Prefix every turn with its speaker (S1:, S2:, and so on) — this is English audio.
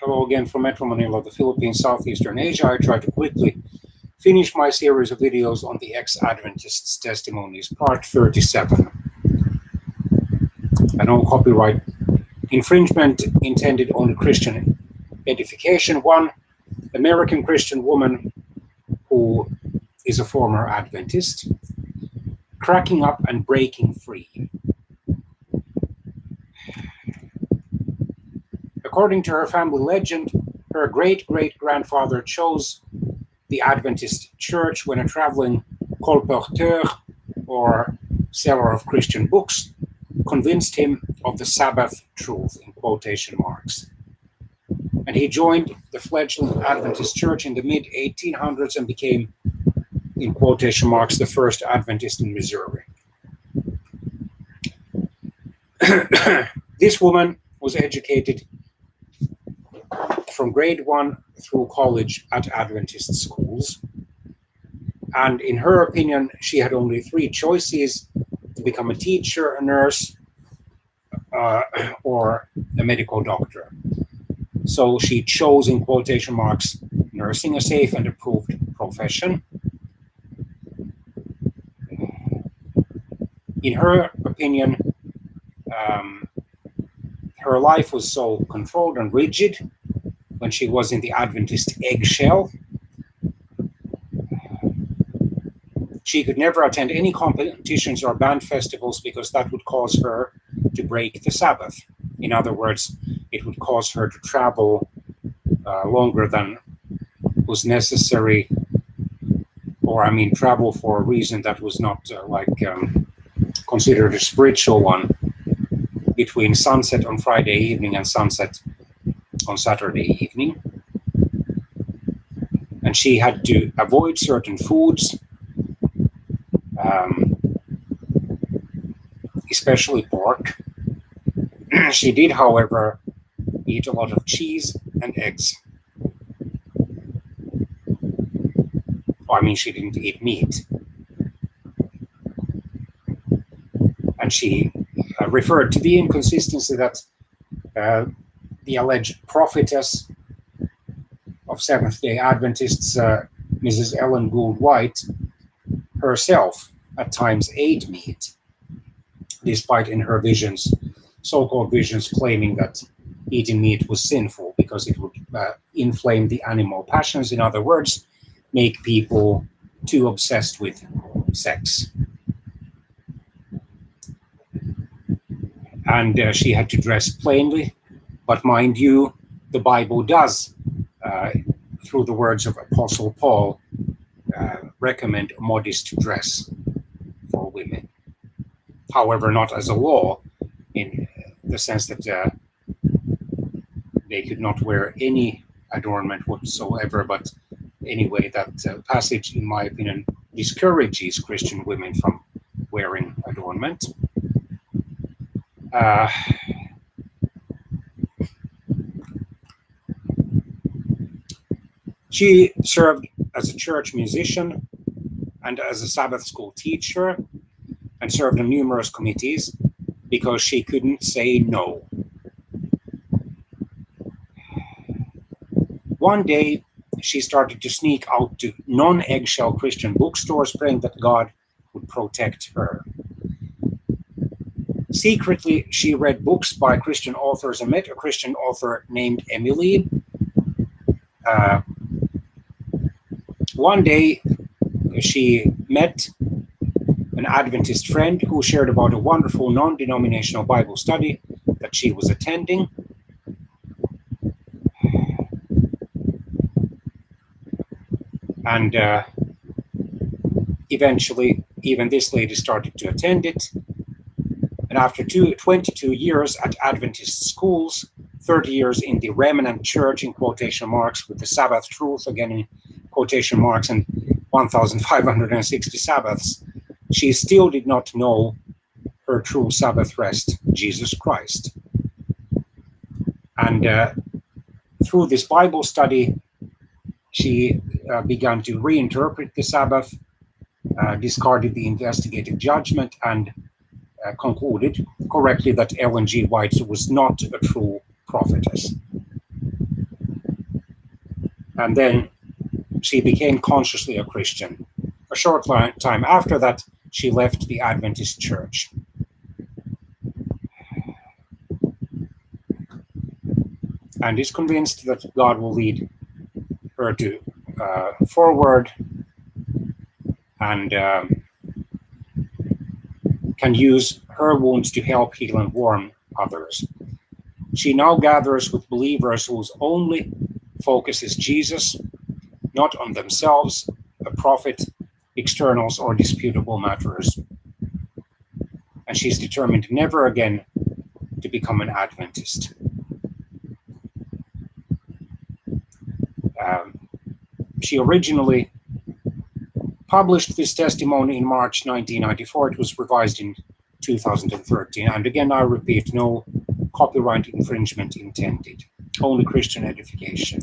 S1: Hello again from Metro Manila, the Philippines, Southeastern Asia. I try to quickly finish my series of videos on the Ex-Adventists Testimonies, part 37. No copyright infringement intended only Christian edification. One American Christian woman who is a former Adventist, cracking up and breaking free. According to her family legend, her great-great-grandfather chose the Adventist church when a traveling colporteur, or seller of Christian books, convinced him of the Sabbath truth, in quotation marks. And he joined the fledgling Adventist church in the mid-1800s and became, in quotation marks, the first Adventist in Missouri. This woman was educated from grade 1 through college at Adventist schools. And in her opinion, she had only 3 choices: to become a teacher, a nurse, or a medical doctor. So she chose, in quotation marks, nursing, a safe and approved profession. In her opinion, her life was so controlled and rigid when she was in the Adventist eggshell. She could never attend any competitions or band festivals because that would cause her to break the Sabbath. In other words, it would cause her to travel longer than was necessary, or travel for a reason that was not considered a spiritual one, between sunset on Friday evening and sunset on Saturday evening. And she had to avoid certain foods, especially pork. She did, however, eat a lot of cheese and eggs. She didn't eat meat. And she referred to the inconsistency that the alleged prophetess of Seventh-day Adventists, Mrs. Ellen Gould White, herself at times ate meat, despite in her visions, so-called visions, claiming that eating meat was sinful because it would inflame the animal passions. In other words, make people too obsessed with sex. And she had to dress plainly. But mind you, the Bible does, through the words of Apostle Paul, recommend modest dress for women. However, not as a law, in the sense that they could not wear any adornment whatsoever. But anyway, that passage, in my opinion, discourages Christian women from wearing adornment. She served as a church musician and as a Sabbath school teacher, and served on numerous committees because she couldn't say no. One day, she started to sneak out to non-eggshell Christian bookstores, praying that God would protect her. Secretly, she read books by Christian authors and met a Christian author named Emily. One day, she met an Adventist friend who shared about a wonderful non-denominational Bible study that she was attending. And eventually, even this lady started to attend it. And after 22 years at Adventist schools, 30 years in the remnant church, in quotation marks, with the Sabbath truth, again in quotation marks, and 1,560 Sabbaths, she still did not know her true Sabbath rest, Jesus Christ. And through this Bible study, she began to reinterpret the Sabbath, discarded the investigative judgment, and concluded correctly that Ellen G. White was not a true prophetess. and then she became consciously a Christian. A short time after that, she left the Adventist church. And is convinced that God will lead her to forward and can use her wounds to help heal and warm others. She now gathers with believers whose only focus is Jesus, not on themselves, a prophet, externals, or disputable matters. And she's determined never again to become an Adventist. She originally published this testimony in March 1994. It was revised in 2013. And again, I repeat, no copyright infringement intended, only Christian edification.